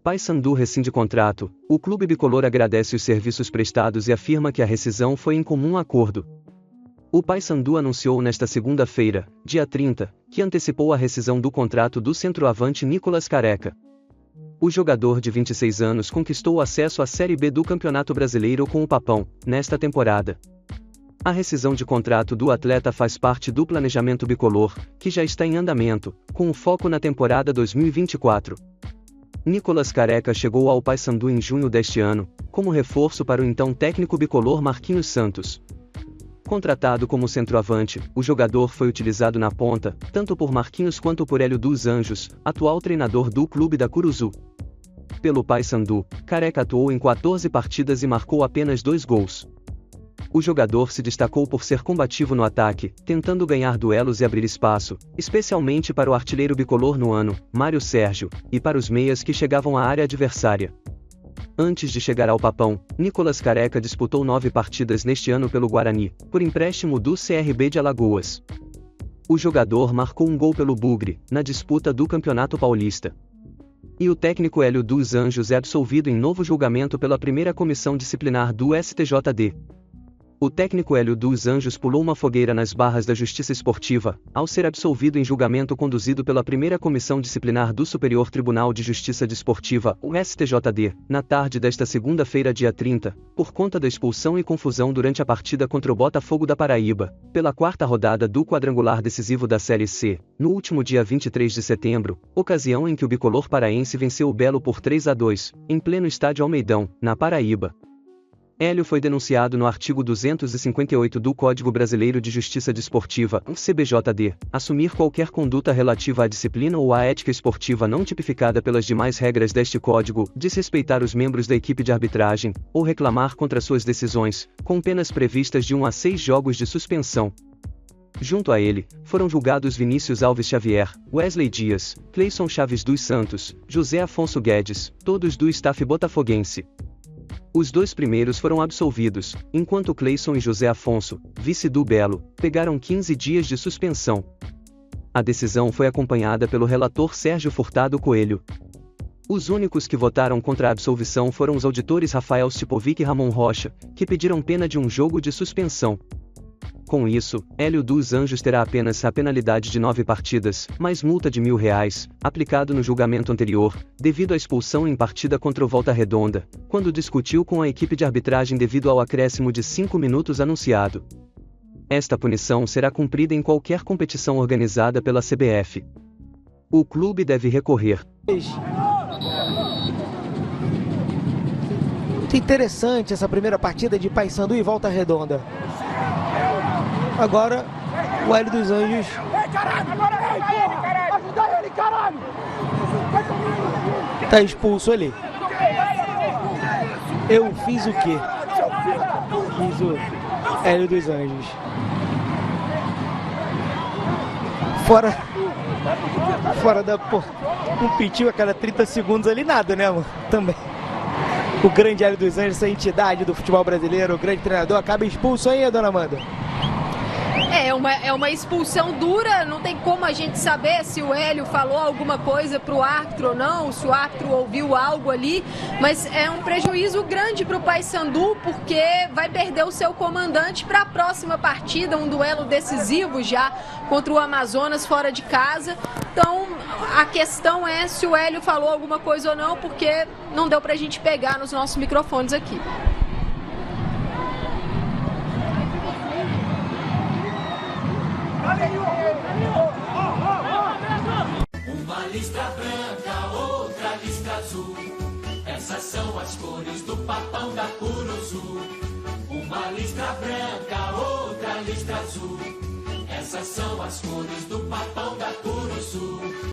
Paysandu rescinde contrato. O clube bicolor agradece os serviços prestados e afirma que a rescisão foi em comum acordo. O Paysandu anunciou nesta segunda-feira, dia 30, que antecipou a rescisão do contrato do centroavante Nicolas Careca. O jogador de 26 anos conquistou o acesso à Série B do Campeonato Brasileiro com o Papão, nesta temporada. A rescisão de contrato do atleta faz parte do planejamento bicolor, que já está em andamento, com foco na temporada 2024. Nicolas Careca chegou ao Paysandu em junho deste ano, como reforço para o então técnico bicolor Marquinhos Santos. Contratado como centroavante, o jogador foi utilizado na ponta, tanto por Marquinhos quanto por Hélio dos Anjos, atual treinador do clube da Curuzu. Pelo Paysandu, Careca atuou em 14 partidas e marcou apenas 2 gols. O jogador se destacou por ser combativo no ataque, tentando ganhar duelos e abrir espaço, especialmente para o artilheiro bicolor no ano, Mário Sérgio, e para os meias que chegavam à área adversária. Antes de chegar ao Papão, Nicolas Careca disputou 9 partidas neste ano pelo Guarani, por empréstimo do CRB de Alagoas. O jogador marcou um gol pelo Bugre, na disputa do Campeonato Paulista. E o técnico Hélio dos Anjos é absolvido em novo julgamento pela primeira comissão disciplinar do STJD. O técnico Hélio dos Anjos pulou uma fogueira nas barras da Justiça Esportiva, ao ser absolvido em julgamento conduzido pela primeira comissão disciplinar do Superior Tribunal de Justiça Desportiva, o STJD, na tarde desta segunda-feira, dia 30, por conta da expulsão e confusão durante a partida contra o Botafogo da Paraíba, pela 4ª rodada do quadrangular decisivo da Série C, no último dia 23 de setembro, ocasião em que o bicolor paraense venceu o Belo por 3-2, em pleno estádio Almeidão, na Paraíba. Hélio foi denunciado no artigo 258 do Código Brasileiro de Justiça Desportiva, CBJD, assumir qualquer conduta relativa à disciplina ou à ética esportiva não tipificada pelas demais regras deste código, desrespeitar os membros da equipe de arbitragem, ou reclamar contra suas decisões, com penas previstas de 1 a 6 jogos de suspensão. Junto a ele, foram julgados Vinícius Alves Xavier, Wesley Dias, Cleison Chaves dos Santos, José Afonso Guedes, todos do staff botafoguense. Os 2 primeiros foram absolvidos, enquanto Cleison e José Afonso, vice do Belo, pegaram 15 dias de suspensão. A decisão foi acompanhada pelo relator Sérgio Furtado Coelho. Os únicos que votaram contra a absolvição foram os auditores Rafael Stipovic e Ramon Rocha, que pediram pena de 1 jogo de suspensão. Com isso, Hélio dos Anjos terá apenas a penalidade de 9 partidas, mais multa de R$1.000, aplicado no julgamento anterior, devido à expulsão em partida contra o Volta Redonda, quando discutiu com a equipe de arbitragem devido ao acréscimo de 5 minutos anunciado. Esta punição será cumprida em qualquer competição organizada pela CBF. O clube deve recorrer. Muito interessante essa primeira partida de Paysandu e Volta Redonda. Agora, o Hélio dos Anjos. Tá expulso ali. Eu fiz o quê? Fiz o Hélio dos Anjos. Fora da... Pô, um pitinho a cada 30 segundos ali, nada, né, mano? Também. O grande Hélio dos Anjos, essa entidade do futebol brasileiro, o grande treinador, acaba expulso aí, dona Amanda? É uma expulsão dura, não tem como a gente saber se o Hélio falou alguma coisa para o árbitro ou não, se o árbitro ouviu algo ali, mas é um prejuízo grande para o Paysandu, porque vai perder o seu comandante para a próxima partida, um duelo decisivo já contra o Amazonas fora de casa. Então a questão é se o Hélio falou alguma coisa ou não, porque não deu para a gente pegar nos nossos microfones aqui. Uma listra branca, outra listra azul. Essas são as cores do Papão da Curuzu. Uma listra branca, outra listra azul. Essas são as cores do Papão da Curuzu.